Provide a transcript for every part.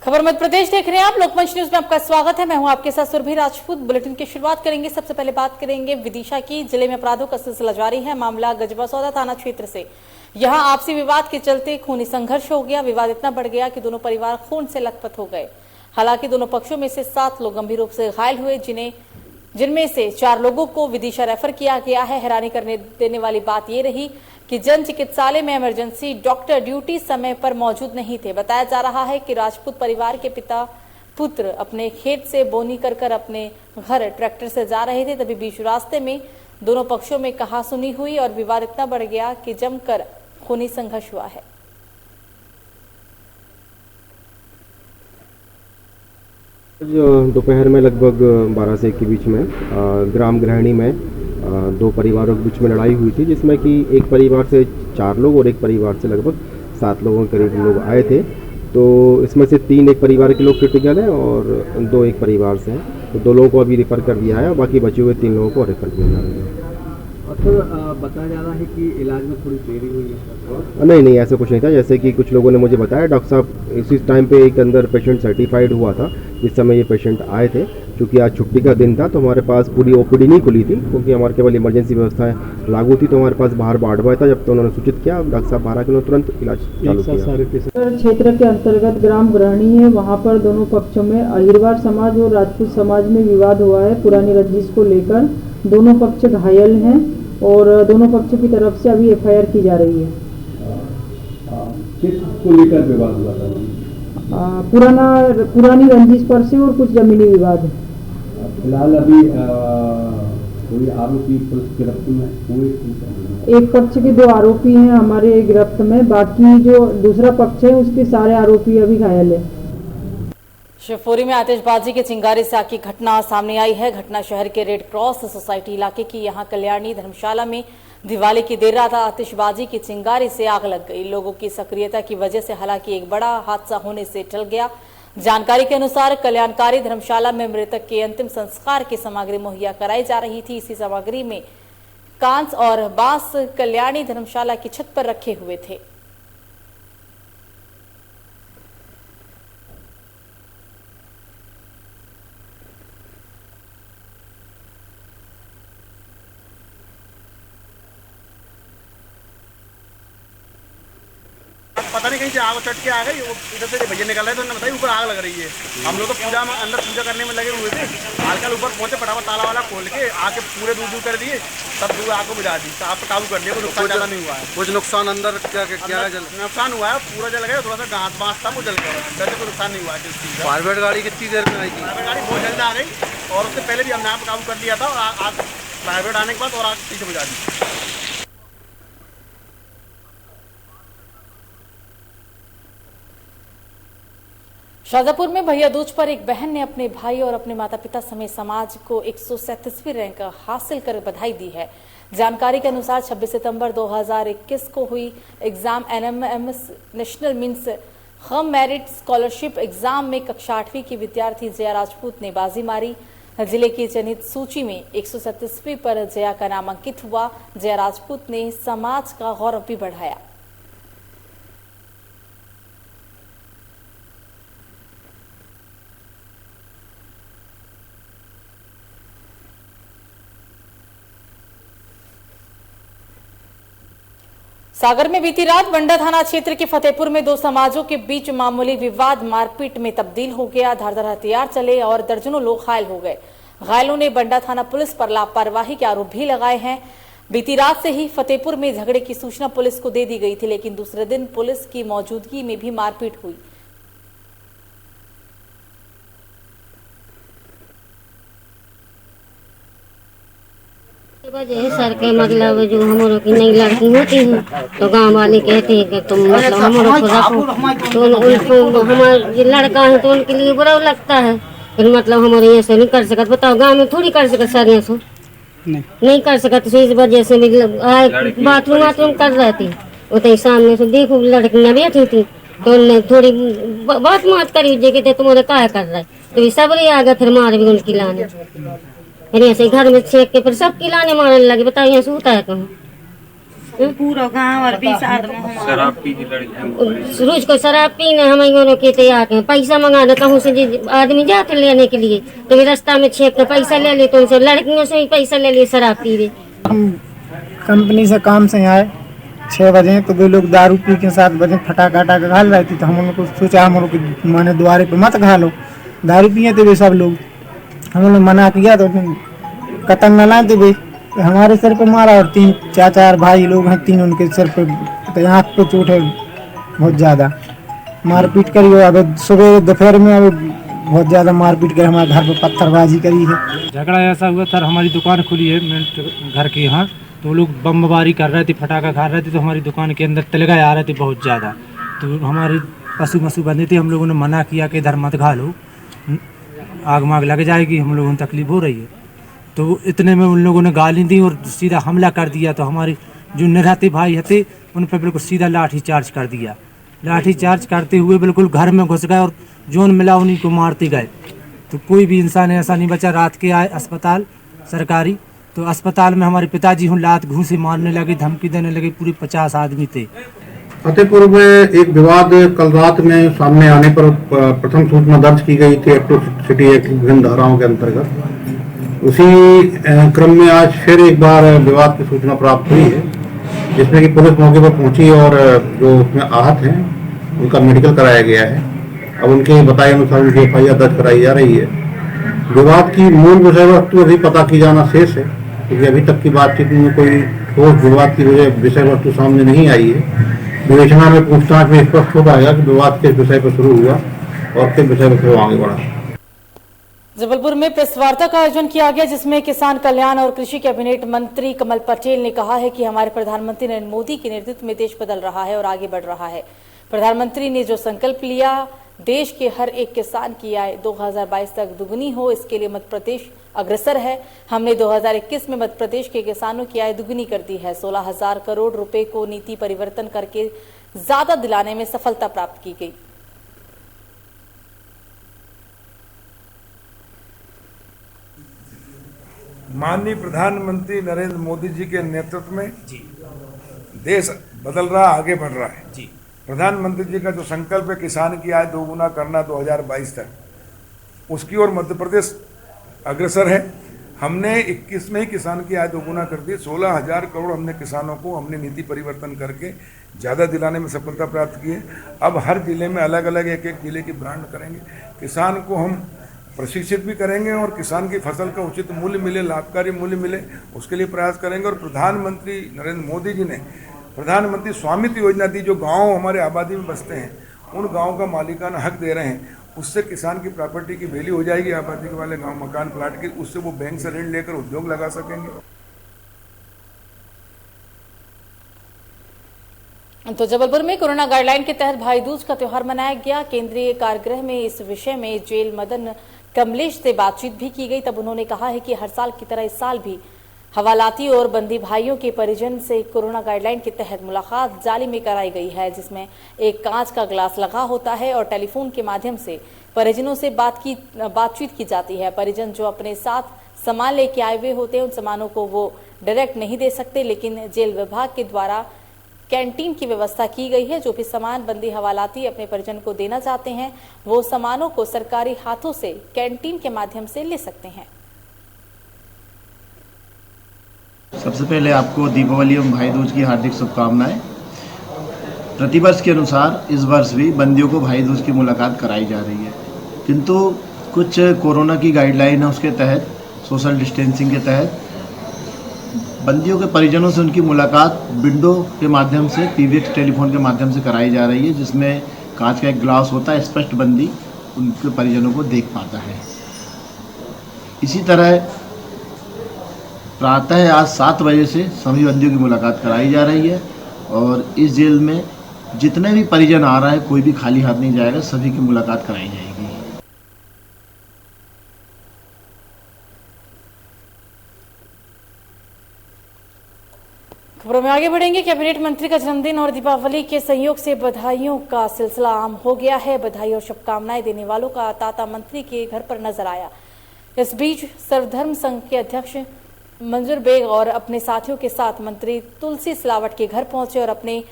खबर मध्य प्रदेश देख रहे हैं आप। लोकमंच न्यूज में आपका स्वागत है। मैं हूं आपके साथ सुरभि राजपूत। बुलेटिन की शुरुआत करेंगे। सबसे पहले बात करेंगे विदिशा की। जिले में अपराधों का सिलसिला जारी है। मामला गजबसौदा थाना क्षेत्र से। यहां आपसी विवाद के चलते खूनी संघर्ष हो गया। विवाद इतना बढ़ गया कि दोनों परिवार खून से लथपथ हो गए। हालांकि दोनों पक्षों में से 7 लोग गंभीर रूप से घायल हुए, जिनमें से 4 लोगों को विदिशा रेफर किया गया है। हैरानी करने देने वाली बात यह रही कि जन चिकित्सालय में इमरजेंसी डॉक्टर ड्यूटी समय पर मौजूद नहीं थे। बताया जा रहा है कि राजपूत परिवार के पिता पुत्र अपने खेत से बोनी कर अपने घर ट्रैक्टर से जा रहे थे। तभी बीच रास्ते में दोनों पक्षों में कहासुनी हुई और विवाद इतना बढ़ गया कि जमकर खूनी संघर्ष हुआ है। दोपहर में लगभग 12 से 1 के बीच में ग्राम गृहिणी में 2 परिवारों के बीच में लड़ाई हुई थी, जिसमें कि एक परिवार से 4 लोग और एक परिवार से लगभग 7 लोगों के करीब लोग आए थे। तो इसमें से 3 एक परिवार के लोग क्रिटिकल हैं और 2 एक परिवार से हैं। तो 2 लोगों को अभी रेफर कर दिया है और बाकी बचे हुए 3 लोगों को रेफर किया जा रहा है। और फिर बताया जा रहा है कि इलाज में थोड़ी देरी हुई है। नहीं, ऐसा कुछ नहीं था। जैसे कि कुछ लोगों ने मुझे बताया, डॉक्टर साहब इसी टाइम पे एक अंदर पेशेंट सर्टिफाइड हुआ था जिस समय ये पेशेंट आए थे। क्योंकि आज छुट्टी का दिन था तो हमारे पास पूरी ओपीडी नहीं खुली थी, क्योंकि हमारे केवल इमरजेंसी व्यवस्थाएं लागू थी। तो हमारे पास बाहर बाढ़ हुआ था। जब तो उन्होंने सूचित किया, डॉक्टर साहब 12 किलो तुरंत इलाज चालू किया। क्षेत्र के अंतर्गत ग्राम गृहिणी है, वहाँ पर दोनों पक्षों में अहिरवार समाज और राजपूत समाज में विवाद हुआ है पुरानी रंजिश को लेकर। दोनों पक्ष घायल हैं और दोनों पक्षों की तरफ से अभी एफआईआर की जा रही है। किसको लेकर विवाद हुआ था? पुरानी रंजिश पर से और कुछ जमीनी विवाद है। फिलहाल अभी कोई आरोपी पुलिस गिरफ्त में हुए? एक पक्ष के 2 आरोपी हैं हमारे गिरफ्त में, बाकी जो दूसरा पक्ष है उसके सारे आरोपी अभी घायल है। शिवपुरी में आतिशबाजी के चिंगारे से आग की घटना सामने आई है। घटना शहर के रेड क्रॉस सोसाइटी इलाके की। यहां कल्याणी धर्मशाला में दिवाली की देर रात आतिशबाजी की चिंगारी से आग लग गई। लोगों की सक्रियता की वजह से हालांकि एक बड़ा हादसा होने से टल गया। जानकारी के अनुसार कल्याणकारी धर्मशाला में मृतक के अंतिम संस्कार की सामग्री मुहैया कराई जा रही थी। इसी सामग्री में कांच और बांस कल्याणी धर्मशाला की छत पर रखे हुए थे। पता नहीं कहीं से आग चट के आ गई। वो इधर से भैया निकल रहे थे, उन्होंने बताया ऊपर आग लग रही है। हम लोग तो पूजा में अंदर पूजा करने में लगे हुए थे। हल्का ऊपर पहुंचे, फटाफट ताला वाला खोल के आके पूरे दूर कर दिए। तब दूर आग को बुझा दी। तो आप काबू कर लिया। कोई नुकसान ज़्यादा नहीं हुआ है। कुछ नुकसान अंदर क्या नुकसान हुआ है, पूरा जल गया। थोड़ा सा घास बांस था वो जल गया। वैसे कोई नुकसान नहीं हुआ है। प्राइवेट गाड़ी कितनी देर में आई थी? प्राइवेट गाड़ी बहुत जल्द आ गई और उससे पहले भी हमने आप काबू कर लिया था। और आग प्राइवेट आने के बाद और आग पीछे बुझा दी। शाजापुर में भैया दूज पर एक बहन ने अपने भाई और अपने माता पिता समेत समाज को 137वीं रैंक हासिल कर बधाई दी है। जानकारी के अनुसार 26 सितंबर 2021 को हुई एग्जाम एनएमएमएस नेशनल मीन्स हम मेरिट स्कॉलरशिप एग्जाम में कक्षा 8वीं की विद्यार्थी जया राजपूत ने बाजी मारी। जिले की चयनित सूची में 137वीं पर जया का नाम अंकित हुआ। जया राजपूत ने समाज का गौरव भी बढ़ाया। सागर में बीती रात बंडा थाना क्षेत्र के फतेहपुर में 2 समाजों के बीच मामूली विवाद मारपीट में तब्दील हो गया। धारदार हथियार चले और दर्जनों लोग घायल हो गए। घायलों ने बंडा थाना पुलिस पर लापरवाही के आरोप भी लगाए हैं। बीती रात से ही फतेहपुर में झगड़े की सूचना पुलिस को दे दी गई थी, लेकिन दूसरे दिन पुलिस की मौजूदगी में भी मारपीट हुई। वजह सर के मतलब जो हमारों की नई लड़की होती है तो गांव वाले कहते हैं कि तुम मतलब हमारों को रखो। तो उनको हमारा लड़का है तो उनके लिए बुरा लगता है। फिर मतलब हमारे यहाँ से नहीं कर सकते। बताओ गांव में थोड़ी कर सकते सर, यहाँ से नहीं कर सकते। तो इस वजह से बाथरूम कर रहे थे। उतने सामने से देखो लड़कियाँ बैठी थी तो उनने थोड़ी बहुत मात करी जे कहते तुम्हारे क्या कर रहा है। तो सब आ गया, फिर मार भी उनकी लाने। फिर ऐसे घर में छेक के फिर सब किलाने मारने लगे। बताओ यहाँ से होता है कहूँ। पूरा गांव और 20 आदमी शराब पी की लड़की रोज को शराब पीने हम के तैयार हैं। पैसा मंगाना कहूँ से आदमी जाते लेने के लिए तो रास्ता में छेक के पैसा ले ले, तो उनसे लड़कियों से ही पैसा ले लिए शराब पी रहे। हम कंपनी से काम से आए 6 बजे तो वे लोग दारू पी के 7 बजे फटाका टाका घाल रहे थे, तो हम उनको सोचा हम लोग माने द्वारे पे मत घालो, दारू पिए थे वे सब लोग। हम लोग मना किया तो कतंग न लाए थे वे, हमारे सर पे मारा और 3-4 भाई लोग हैं, 3 उनके सर पे तो आँख पे चोट है बहुत ज़्यादा, मारपीट करी है। अब सुबह दोपहर में अब बहुत ज़्यादा मारपीट कर हमारे घर पे पत्थरबाजी करी है। झगड़ा ऐसा हुआ सर, हमारी दुकान खुली है मेन घर के यहाँ, तो लोग बमबारी कर रहे थे, फटाका खा रहे थे, तो हमारी दुकान के अंदर तिलगाए आ रहे थे बहुत ज़्यादा। तो हमारी पशु बंधे थे, हम लोगों ने मना किया कि इधर मत घालो, आग माग लग जाएगी, हम लोगों को तकलीफ हो रही है। तो इतने में उन लोगों ने गाली दी और सीधा हमला कर दिया। तो हमारी जो निरहते भाई थे उन पर बिल्कुल सीधा लाठी चार्ज कर दिया। लाठी चार्ज करते हुए बिल्कुल घर में घुस गए और जोन मिला उन्हीं को मारते गए। तो कोई भी इंसान ऐसा नहीं बचा। रात के आए अस्पताल सरकारी, तो अस्पताल में हमारे पिताजी हूँ लात घूंसे मारने लगे, धमकी देने लगे, पूरे 50 आदमी थे। फतेहपुर में एक विवाद कल रात में सामने आने पर प्रथम सूचना दर्ज की गई थी एक्ट सिटी एक्ट विभिन्न धाराओं के अंतर्गत। उसी क्रम में आज फिर एक बार विवाद की सूचना प्राप्त हुई है, जिसमें कि पुलिस मौके पर पहुंची और जो उसमें आहत हैं उनका मेडिकल कराया गया है। अब उनके बताए अनुसार उनकी FIR दर्ज कराई जा रही है। विवाद की मूल विषय वस्तु अभी पता की जाना शेष है, क्योंकि अभी तक की बातचीत में कोई ठोस विवाद की विषय वस्तु सामने नहीं आई है। विवेचना में पूछताछ में स्पष्ट हो पाएगा कि विवाद किस विषय पर शुरू हुआ और किस विषय पर आगे बढ़ा। जबलपुर में प्रेस वार्ता का आयोजन किया गया, जिसमें किसान कल्याण और कृषि कैबिनेट मंत्री कमल पटेल ने कहा है कि हमारे प्रधानमंत्री नरेंद्र मोदी के नेतृत्व में देश बदल रहा है और आगे बढ़ रहा है। प्रधानमंत्री ने जो संकल्प लिया, देश के हर एक किसान की आय 2022 तक दुगुनी हो, इसके लिए मध्य प्रदेश अग्रसर है। हमने 2021 में मध्य प्रदेश के किसानों की आय दुगुनी कर दी है। 16,000 करोड़ रुपए को नीति परिवर्तन करके ज्यादा दिलाने में सफलता प्राप्त की गई। माननीय प्रधानमंत्री नरेंद्र मोदी जी के नेतृत्व में देश बदल रहा, आगे बढ़ रहा है। प्रधानमंत्री जी का जो संकल्प है किसान की आय दोगुना करना 2022 तक, उसकी ओर मध्य प्रदेश अग्रसर है। हमने 21 में ही किसान की आय दोगुना कर दी। 16,000 करोड़ हमने किसानों को हमने नीति परिवर्तन करके ज़्यादा दिलाने में सफलता प्राप्त की है। अब हर जिले में अलग अलग एक जिले की ब्रांड करेंगे। किसान को हम प्रशिक्षित भी करेंगे और किसान की फसल का उचित मूल्य मिले, लाभकारी मूल्य मिले, उसके लिए प्रयास करेंगे। और प्रधानमंत्री नरेंद्र मोदी जी ने प्रधानमंत्री स्वामित्व योजना दी, जो गांव हमारे आबादी में बसते हैं उन गांव का मालिकाना हक दे रहे हैं। उससे किसान की प्रॉपर्टी की वैल्यू हो जाएगी, आबादी के वाले गांव मकान प्लाट की, उससे वो बैंक से ऋण लेकर उद्योग लगा सकेंगे। तो जबलपुर में कोरोना गाइडलाइन के तहत भाई दूज का त्योहार मनाया गया। केंद्रीय कारागृह में इस विषय में जेल मदन कमलेश से बातचीत भी की गई। तब उन्होंने कहा है कि हर साल की तरह इस साल भी हवालाती और बंदी भाइयों के परिजन से कोरोना गाइडलाइन के तहत मुलाकात जाली में कराई गई है, जिसमें एक कांच का ग्लास लगा होता है और टेलीफोन के माध्यम से परिजनों से बातचीत की जाती है। परिजन जो अपने साथ सामान लेके आए हुए होते हैं उन सामानों को वो डायरेक्ट नहीं दे सकते, लेकिन जेल विभाग के द्वारा कैंटीन की व्यवस्था की गई है। जो भी सामान बंदी हवालाती अपने परिजन को देना चाहते हैं वो सामानों को सरकारी हाथों से कैंटीन के माध्यम से ले सकते हैं। सबसे पहले आपको दीपावली एवं भाई दूज की हार्दिक शुभकामनाएं। प्रतिवर्ष के अनुसार इस वर्ष भी बंदियों को भाई दूज की मुलाकात कराई जा रही है, किंतु कुछ कोरोना की गाइडलाइन है उसके तहत, सोशल डिस्टेंसिंग के तहत बंदियों के परिजनों से उनकी मुलाकात विंडो के माध्यम से, PBX टेलीफोन के माध्यम से कराई जा रही है, जिसमें कांच का एक ग्लास होता है, स्पष्ट बंदी उनके परिजनों को देख पाता है। इसी तरह प्रातः आज 7 बजे से सभी बंदियों की मुलाकात कराई जा रही है और इस जेल में जितने भी परिजन आ रहा है कोई भी खाली हाथ नहीं जाएगा, सभी की मुलाकात कराई जाएगी। खबरों में आगे बढ़ेंगे। कैबिनेट मंत्री का जन्मदिन और दीपावली के संयोग से बधाइयों का सिलसिला आम हो गया है। बधाई और शुभकामनाएं देने वालों का तांता मंत्री के घर पर नजर आया। इस बीच सर्वधर्म संघ के अध्यक्ष मंजूर बेग और अपने साथियों के साथ मंत्री तुलसी सिलावट के घर पहुंचे और अपने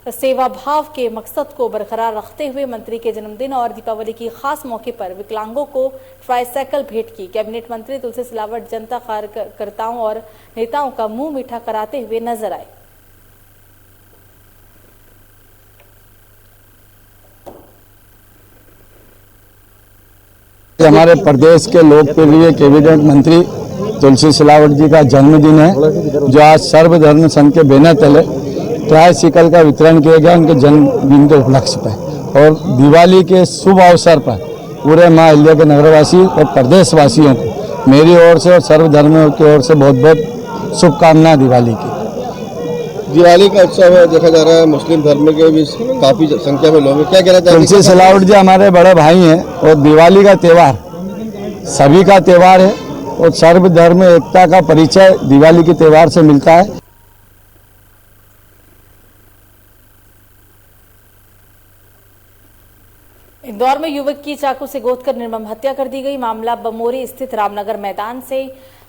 सेवा भाव के मकसद को बरकरार रखते हुए मंत्री के जन्मदिन और दीपावली की खास मौके पर विकलांगों को ट्राईसाइकिल भेंट की। कैबिनेट मंत्री तुलसी सिलावट जनता कार्यकर्ताओं और नेताओं का मुंह मीठा कराते हुए नजर आए। हमारे प्रदेश के लोकप्रिय कैबिनेट मंत्री तुलसी सिलावट जी का जन्मदिन है, जो आज सर्वधर्म संघ के बैनर तले ट्राईसाइकिल का वितरण किया गया उनके जन्मदिन के उपलक्ष्य पर। और दिवाली के शुभ अवसर पर पूरे मां अहिल्या के नगरवासी और प्रदेशवासियों को मेरी ओर से और सर्वधर्मियों की ओर से बहुत बहुत शुभकामनाएं दिवाली की। दिवाली का उत्सव है, देखा जा रहा है मुस्लिम धर्म के भी काफी संख्या में लोग हैं, क्या कहना चाहेंगे? तुलसी सिलावट जी हमारे बड़े भाई हैं और दिवाली का त्यौहार सभी का त्यौहार है और सर्वधर्म एकता का परिचय दिवाली के त्यौहार से मिलता है। इंदौर में युवक की चाकू से गोदकर निर्मम हत्या कर दी गई। मामला बमोरी स्थित रामनगर मैदान से।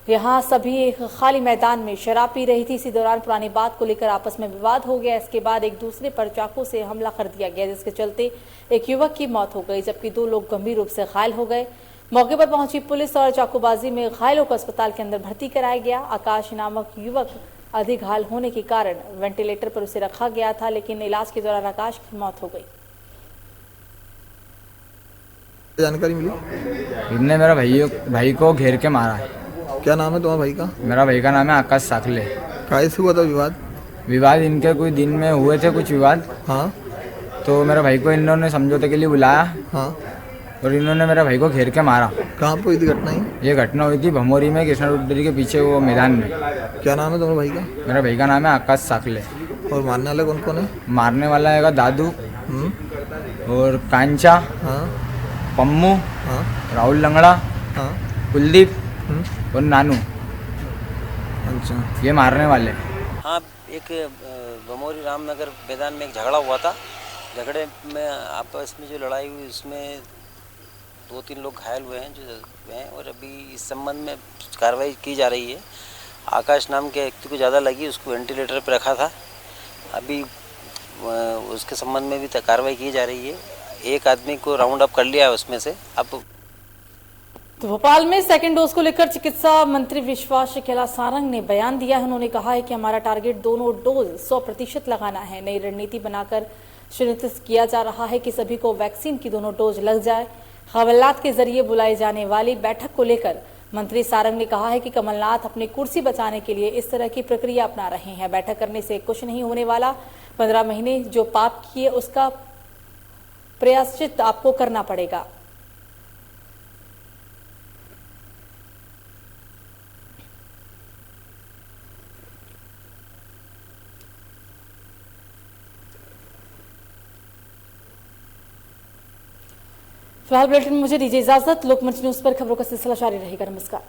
यहां सभी एक खाली मैदान में शराब पी रही थी। इसी दौरान पुरानी बात को लेकर आपस में विवाद हो गया। इसके बाद एक दूसरे पर चाकू से हमला कर दिया गया, जिसके चलते एक युवक की मौत हो गई जबकि 2 लोग गंभीर रूप से घायल हो गए। मौके पर पहुंची पुलिस और चाकूबाजी में घायलों को अस्पताल के अंदर भर्ती कराया गया। आकाश नामक युवक अधिक घायल होने के कारण वेंटिलेटर पर उसे रखा गया था, लेकिन इलाज के दौरान आकाश की मौत हो गई। जानकारी मिली? इनने मेरा भाई को घेर के मारा है। क्या नाम है तुम्हारे भाई का? मेरा भाई का नाम है आकाश साखले। कैसे हुआ था विवाद? विवाद इनके कोई दिन में हुए थे कुछ विवाद। हाँ। तो मेरे भाई को इन्होंने समझौते के लिए बुलाया। हाँ। और इन्होंने मेरे भाई को घेर के मारा। कहाँ पर हुई थी घटना? ये घटना हुई थी भमोरी में, कृष्णा रोडरी के पीछे वो मैदान में। क्या नाम है तुम्हारे भाई का? मेरा भाई का नाम है आकाश साखले। और मारने वाले कौन कौन है? मारने वाला है दादू और कांचा, पम्मू, राहुल लंगड़ा, कुलदीप और नानू। अच्छा, ये मारने वाले। हाँ, एक बमोरी रामनगर मैदान में एक झगड़ा हुआ था। झगड़े में आपस में जो लड़ाई हुई उसमें 2-3 लोग घायल हुए हैं और अभी इस संबंध में कार्रवाई की जा रही है। आकाश नाम के व्यक्ति को ज़्यादा लगी, उसको वेंटिलेटर पर रखा था। अभी उसके संबंध में भी कार्रवाई की जा रही है। एक आदमी को राउंड अप कर लिया है उसमें से। अब तो भोपाल में सेकेंड डोज को लेकर चिकित्सा मंत्री विश्वास शकीला सारंग ने बयान दिया है। उन्होंने कहा है कि हमारा टारगेट दोनों डोज 100% लगाना है। नई रणनीति बनाकर सुनिश्चित किया जा रहा है कि सभी को वैक्सीन की दोनों डोज लग जाए। हवालात के जरिए बुलाई जाने वाली बैठक को लेकर मंत्री सारंग ने कहा है कि कमलनाथ अपनी कुर्सी बचाने के लिए इस तरह की प्रक्रिया अपना रहे हैं। बैठक करने से कुछ नहीं होने वाला। 15 महीने जो पाप किए उसका प्रायश्चित आपको करना पड़ेगा। फिलहाल बुलेटिन में मुझे दीजिए इजाजत। लोकमंच न्यूज पर खबरों का सिलसिला जारी रहेगा। नमस्कार।